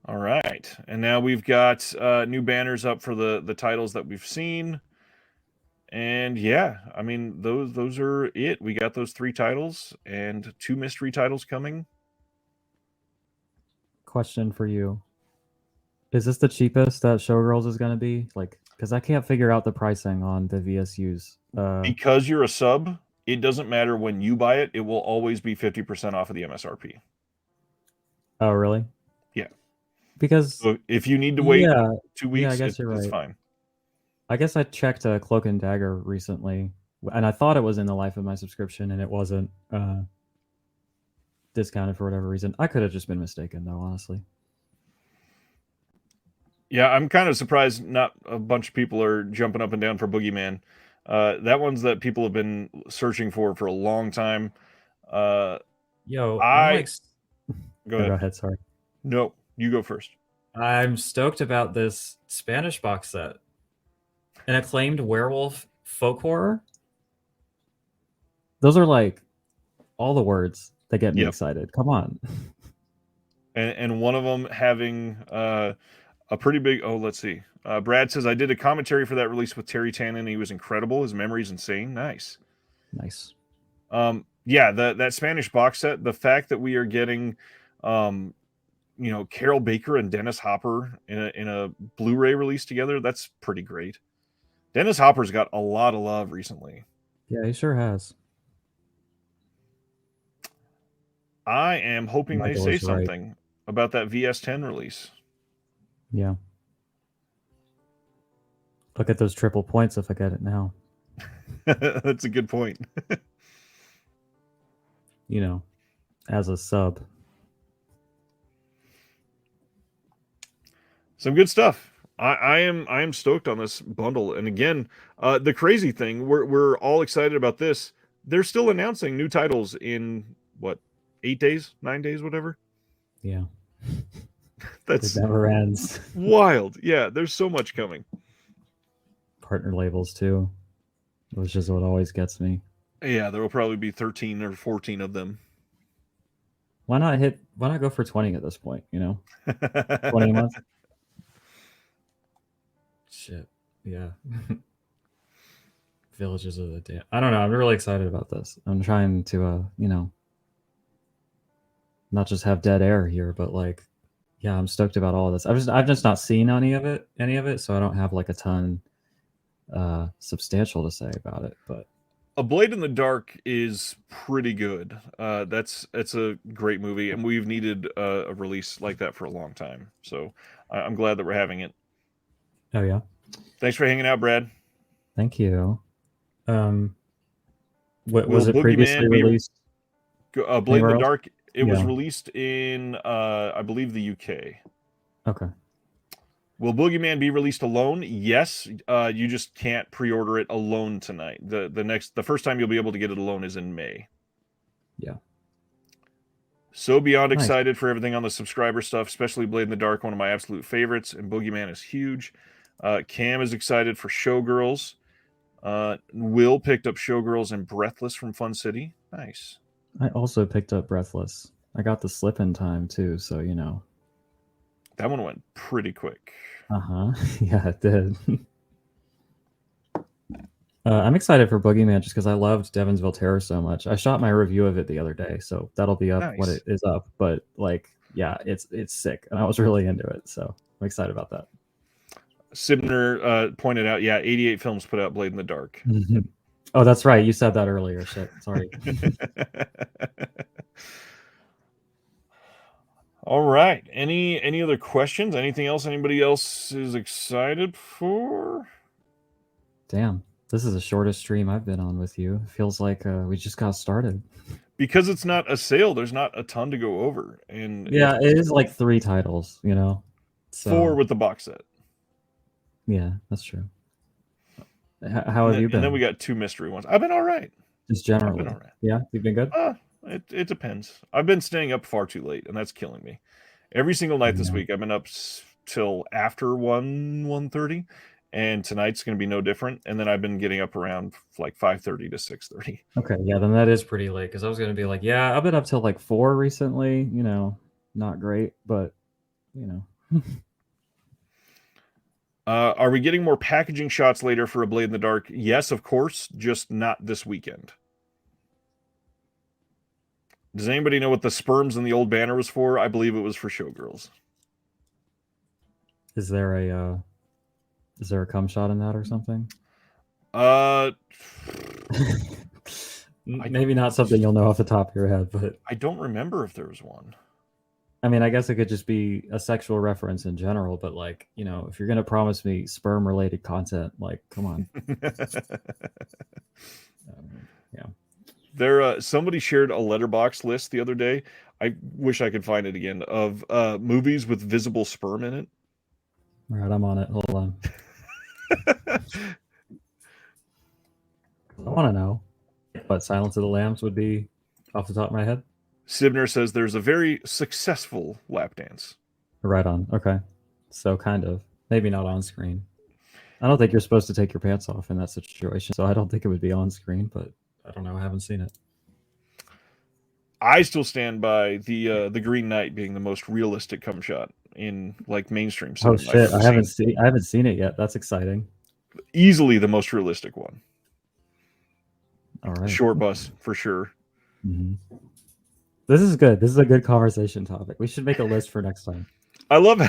All right, and now we've got new banners up for the titles that we've seen. And yeah, I mean those are it. We got those 3 titles and 2 mystery titles coming. Question for you: is this the cheapest that Showgirls is going to be? Like, because I can't figure out the pricing on the VSUs. Because you're a sub, it doesn't matter when you buy it; it will always be 50% off of the MSRP. Oh, really? Yeah. Because So if you need to wait 2 weeks, I guess you're it's right. fine. I guess I checked Cloak and Dagger recently, and I thought it was in the life of my subscription, and it wasn't discounted for whatever reason. I could have just been mistaken, though, honestly. Yeah, I'm kind of surprised not a bunch of people are jumping up and down for Boogeyman. That one's that people have been searching for a long time. Yo, I go ahead. Sorry. No, you go first. I'm stoked about this Spanish box set. An acclaimed werewolf folk horror. Those are like all the words that get me excited. Come on. And one of them having a pretty big. Oh, let's see. Brad says I did a commentary for that release with Terry Tannen. He was incredible. His memory's insane. Nice. Yeah, that Spanish box set. The fact that we are getting, Carol Baker and Dennis Hopper in a Blu-ray release together. That's pretty great. Dennis Hopper's got a lot of love recently. Yeah, he sure has. I am hoping they say something about that VS10 release. Yeah. Look at those triple points if I get it now. That's a good point. You know, as a sub. Some good stuff. I am stoked on this bundle. And again, the crazy thing, we're all excited about this. They're still announcing new titles in what, 8 days, 9 days, whatever. Yeah. That's It never ends. wild. Yeah, there's so much coming. Partner labels too, which is what always gets me. Yeah, there will probably be 13 or 14 of them. Why not go for 20 at this point, you know? 20 a month? Shit. Yeah. Villages of the Damned. I don't know. I'm really excited about this. I'm trying to, not just have dead air here, but like, yeah, I'm stoked about all of this. I've just not seen any of it, so I don't have like a ton substantial to say about it. But A Blade in the Dark is pretty good. That's a great movie, and we've needed a release like that for a long time. So I'm glad that we're having it. oh yeah, Thanks for hanging out, Brad. thank you. What Will was it previously Boogeyman be released Blade in anywhere the else? Dark? It was Yeah. released in I believe the UK. Okay. Will Boogeyman be released alone? Yes. You just can't pre-order it alone tonight. The first time you'll be able to get it alone is in May. Yeah. So beyond Nice. excited for everything on the subscriber stuff, especially Blade in the Dark, one of my absolute favorites, and Boogeyman is huge. Cam is excited for Showgirls. Will picked up Showgirls and Breathless from Fun City. Nice. I also picked up Breathless. I got the slip in time too, so you know. That one went pretty quick. Yeah, it did. I'm excited for Boogeyman just because I loved Devonsville Terror so much. I shot my review of it the other day, so that'll be up when it is up. But like, yeah, it's sick, and I was really into it, so I'm excited about that. Sibner pointed out, yeah, 88 Films put out Blade in the Dark. Oh, that's right. You said that earlier. Shit, sorry. All right. Any other questions? Anything else anybody else is excited for? Damn, this is the shortest stream I've been on with you. It feels like we just got started. Because it's not a sale, there's not a ton to go over. And yeah, it is like 3 titles, you know. So, 4 with the box set. Yeah, that's true. How have you been? And then we got 2 mystery ones. I've been all right. Just generally. I've been all right. Yeah, you've been good? It depends. I've been staying up far too late, and that's killing me. Every single night this week, I've been up till after 1:30, and tonight's going to be no different. And then I've been getting up around like 5:30 to 6:30. Okay, yeah, then that is pretty late because I was going to be like, yeah, I've been up till like 4 recently. You know, not great, but you know. Are we getting more packaging shots later for A Blade in the Dark? Yes, of course, just not this weekend. Does anybody know what the sperms in the old banner was for? I believe it was for Showgirls. Is there a cum shot in that or something? Maybe not something you'll know off the top of your head, but I don't remember if there was one. I mean, I guess it could just be a sexual reference in general, but like, you know, if you're going to promise me sperm related content, like, come on. Yeah. There, somebody shared a letterbox list the other day. I wish I could find it again of movies with visible sperm in it. All right, I'm on it. Hold on. I want to know what Silence of the Lambs would be off the top of my head. Sibner says there's a very successful lap dance. Right on. Okay. So kind of. Maybe not on screen. I don't think you're supposed to take your pants off in that situation, so I don't think it would be on screen, but I don't know. I haven't seen it. I still stand by the Green Knight being the most realistic cum shot in like mainstream cinema. Oh shit! I haven't seen it yet. That's exciting. Easily the most realistic one. All right. Short bus for sure. Mm-hmm. This is good. This is a good conversation topic. We should make a list for next time. I love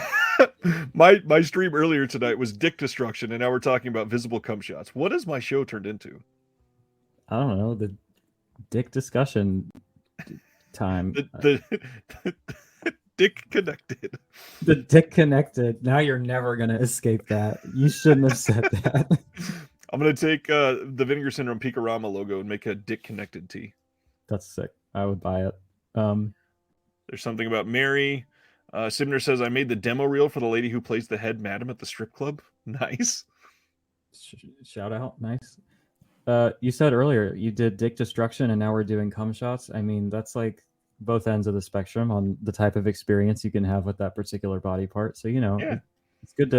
my stream earlier tonight was dick destruction, and now we're talking about visible cum shots. What has my show turned into? I don't know. The dick discussion time. Dick connected. The dick connected. Now you're never gonna escape that. You shouldn't have said that. I'm gonna take the Vinegar Syndrome Picorama logo and make a dick connected tee. That's sick. I would buy it. There's something about Mary. Sibner says, I made the demo reel for the lady who plays the head madam at the strip club. Nice. Shout out. Nice. You said earlier you did dick destruction and now we're doing cum shots. I mean, that's like both ends of the spectrum on the type of experience you can have with that particular body part. So, Yeah. it's good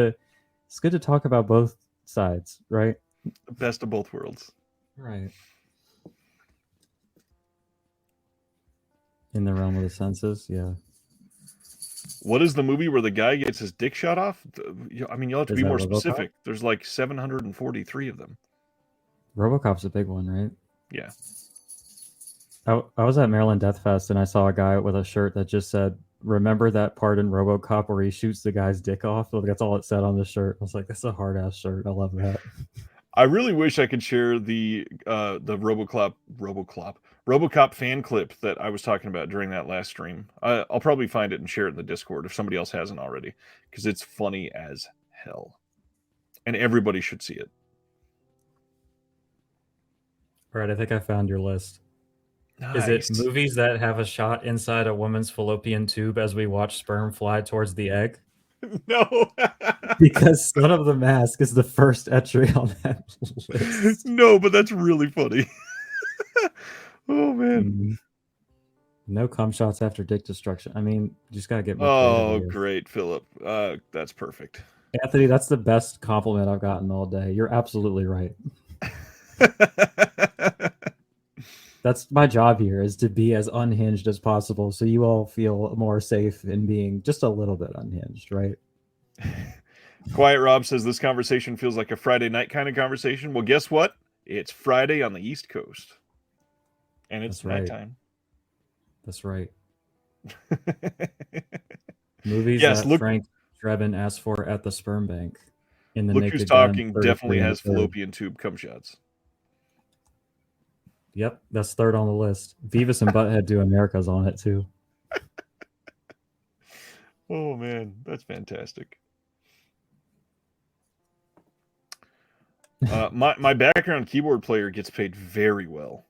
to talk about both sides, right? The best of both worlds. Right. In the realm of the senses, yeah. What is the movie where the guy gets his dick shot off? I mean, you'll have to Is be that more RoboCop? specific. There's like 743 of them. RoboCop's a big one, right? Yeah. I was at Maryland Death Fest and I saw a guy with a shirt that just said, "Remember that part in RoboCop where he shoots the guy's dick off?" Like, that's all it said on the shirt. I was like, that's a hard ass shirt. I love that. I really wish I could share the RoboCop fan clip that I was talking about during that last stream. I'll probably find it and share it in the Discord if somebody else hasn't already, because it's funny as hell, and everybody should see it. All right, I think I found your list. Nice. Is it movies that have a shot inside a woman's fallopian tube as we watch sperm fly towards the egg? No. Because Son of the Mask is the first entry on that list. No, but that's really funny. Oh man. Mm-hmm. No cum shots after dick destruction. I mean, you just gotta get more Oh, creative. great, Philip. That's perfect. Anthony, that's the best compliment I've gotten all day. You're absolutely right. That's my job here, is to be as unhinged as possible so you all feel more safe in being just a little bit unhinged, right? Quiet Rob says this conversation feels like a Friday night kind of conversation. Well, guess what? It's Friday on the East Coast. And it's That's right. nighttime. That's right. Movies that Frank Drebin asked for at the sperm bank. In the Look Naked Who's Talking Gun, definitely has fallopian tube cum shots. Yep, that's third on the list. Beavis and Butthead Do America's on it too. Oh man, that's fantastic. My background keyboard player gets paid very well.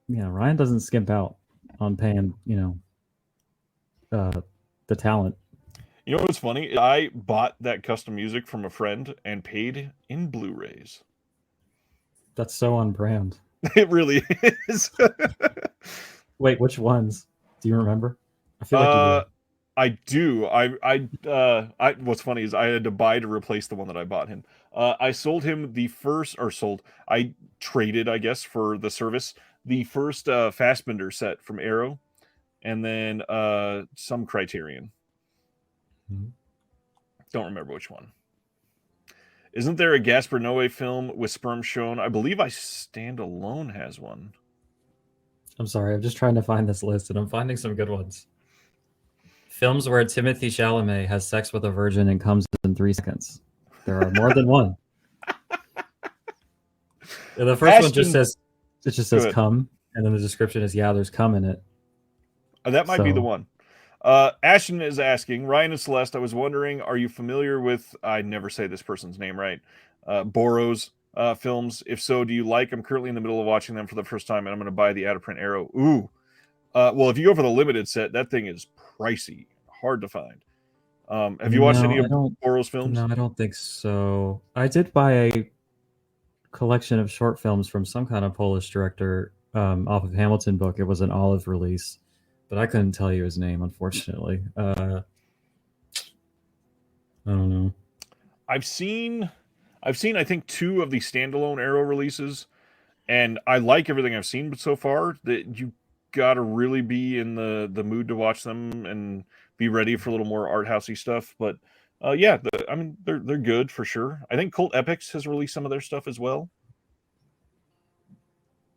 Yeah, Ryan doesn't skimp out on paying, the talent. You know what's funny? I bought that custom music from a friend and paid in Blu-rays. That's so on brand. It really is. Wait, which ones? Do you remember? I feel like you do. I do. I what's funny is I had to buy to replace the one that I bought him. I sold him I traded, I guess, for the service, the first Fassbender set from Arrow, and then some Criterion. Mm-hmm. Don't remember which one. Isn't there a Gaspar Noé film with sperm shown? I believe I Stand Alone has one. I'm sorry, I'm just trying to find this list, and I'm finding some good ones. Films where Timothy Chalamet has sex with a virgin and comes in 3 seconds. There are more than one. The first one just says cum, and then the description is, yeah, there's cum in it. That might be the one. Ashton is asking, Ryan and Celeste, I was wondering, are you familiar with, I never say this person's name right, Boros films? If so, do you like? I'm currently in the middle of watching them for the first time, and I'm going to buy the out-of-print Arrow. Ooh. Well, if you go for the limited set, that thing is pricey, hard to find. Have you watched any of Boros films? No, I don't think so. I did buy a collection of short films from some kind of Polish director off of Hamilton book. It was an olive release, but I couldn't tell you his name, unfortunately. I don't know. I've seen I think 2 of the standalone Arrow releases, and I like everything I've seen so far. That you gotta really be in the mood to watch them and be ready for a little more art housey stuff. But yeah, I mean they're good for sure. I think Cult Epics has released some of their stuff as well.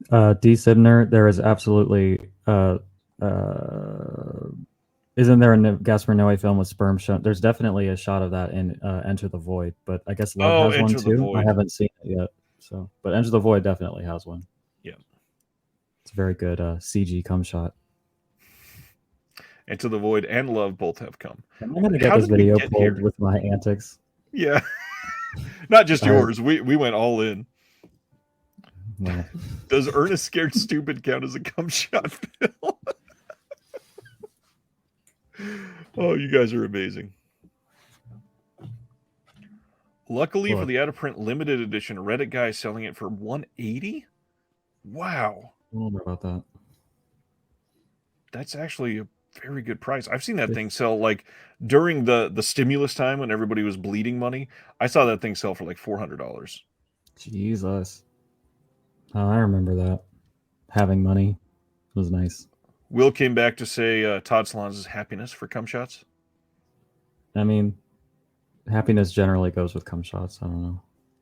D. Sibner, there is absolutely isn't there a Gaspar Noé film with sperm shown? There's definitely a shot of that in Enter the Void, but I guess Love has one too. I haven't seen it yet, so but Enter the Void definitely has one. Yeah, it's a very good CG cum shot. and To the Void and Love both have come. I'm gonna get How this did we video get pulled here? with my antics. Yeah. Not just All right. yours. We went all in. Well, Does Ernest Scared Stupid count as a cum shot film? Oh, you guys are amazing. Luckily for the out of print limited edition, Reddit guy is selling it for $180. Wow. I don't know about that. That's actually a very good price. I've seen that thing sell like during the stimulus time when everybody was bleeding money. I saw that thing sell for like $400. Jesus. Oh, I remember that. Having money was nice. Will came back to say Todd Solondz' happiness for cum shots. I mean, happiness generally goes with cum shots. I don't know.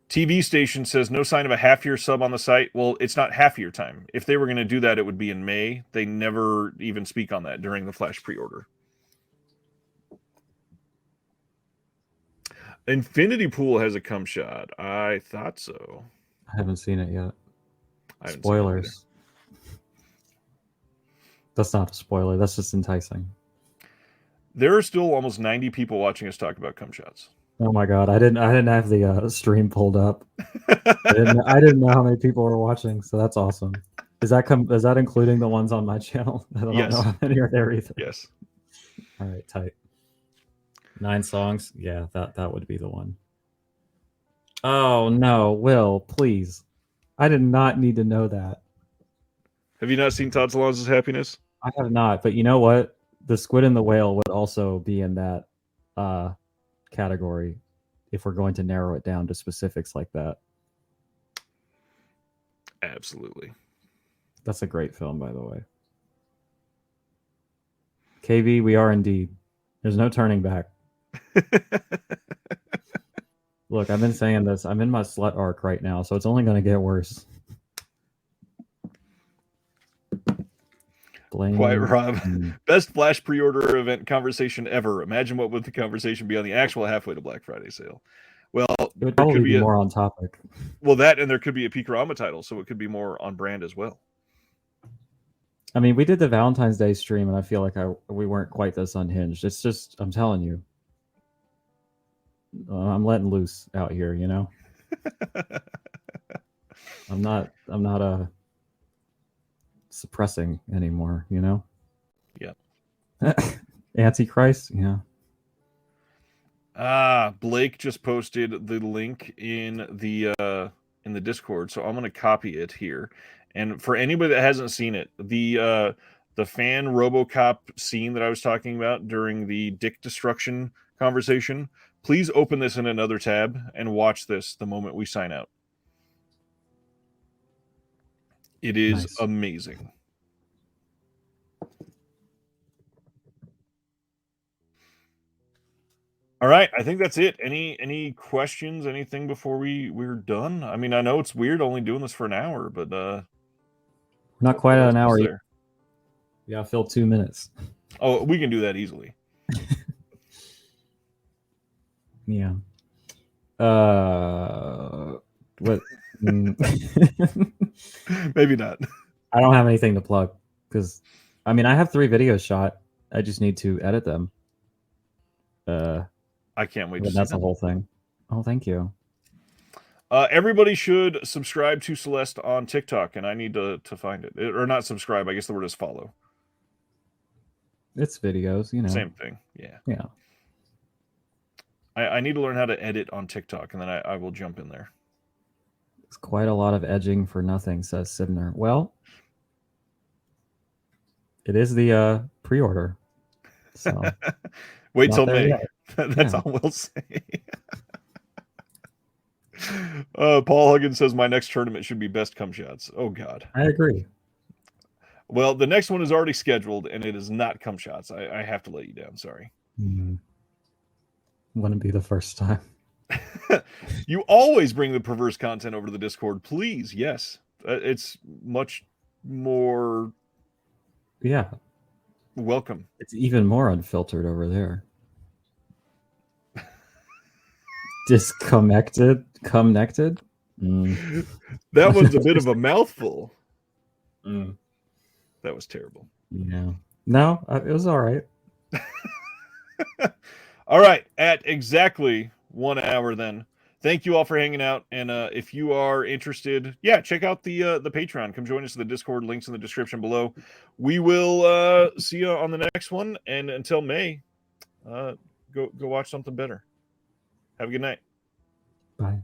TV station says no sign of a half-year sub on the site. Well, it's not half-year time. If they were going to do that, it would be in May. They never even speak on that during the Flash pre-order. Infinity Pool has a cum shot. I thought so. I haven't seen it yet. Spoilers. That's not a spoiler. That's just enticing. There are still almost 90 people watching us talk about cum shots. Oh my god, I didn't have the stream pulled up. I didn't know how many people were watching, so that's awesome. Is that including the ones on my channel? I don't know how many are there either. Yes. All right, tight. 9 songs. Yeah, that would be the one. Oh no, Will, please. I did not need to know that. Have you not seen Todd Solondz's happiness? I have not, but you know what? The Squid and the Whale would also be in that category if we're going to narrow it down to specifics like that. Absolutely. That's a great film, by the way. KV, we are indeed. There's no turning back. Look, I've been saying this. I'm in my slut arc right now, so it's only going to get worse. Quiet Rob. Best Flash pre-order event conversation ever. Imagine what would the conversation be on the actual halfway to Black Friday sale. Well, it would probably be more on topic. Well, that, and there could be a Peakorama title, so it could be more on brand as well. I mean, we did the Valentine's Day stream, and I feel like we weren't quite this unhinged. It's just, I'm telling you, I'm letting loose out here, you know. I'm not suppressing anymore, you know. Yeah. Antichrist, yeah. Blake just posted the link in the Discord, so I'm going to copy it here. And for anybody that hasn't seen it, the fan RoboCop scene that I was talking about during the Dick Destruction conversation, please open this in another tab and watch this the moment we sign out. It is amazing. All right, I think that's it. Any questions, anything before we're done? I mean, I know it's weird only doing this for an hour, but not quite an hour yet. Yeah, fill 2 minutes. Oh, we can do that easily. Yeah. What? Maybe not. I don't have anything to plug because, I mean, I have 3 videos shot. I just need to edit them. I can't wait to see that's the whole thing. Oh, thank you. Everybody should subscribe to Celeste on TikTok, and I need to find it. Or not subscribe, I guess the word is follow. It's videos, you know. Same thing, yeah. Yeah. I need to learn how to edit on TikTok, and then I will jump in there. It's quite a lot of edging for nothing, says Sibner. Well, it is the pre-order. So wait till May. That's all we'll say. Paul Huggins says my next tournament should be best cum shots. Oh God. I agree. Well, the next one is already scheduled, and it is not cum shots. I have to let you down. Sorry. Wouldn't be the first time. You always bring the perverse content over to the Discord, please. Yes, it's much more. Yeah. Welcome. It's even more unfiltered over there. Disconnected? Connected? That one's a bit of a mouthful. That was terrible. Yeah. No, it was all right. All right, at exactly 1 hour then. Thank you all for hanging out, and if you are interested, yeah, check out the Patreon. Come join us in the Discord. Links in the description below. We will see you on the next one, and until May, go watch something better. Have a good night. Bye.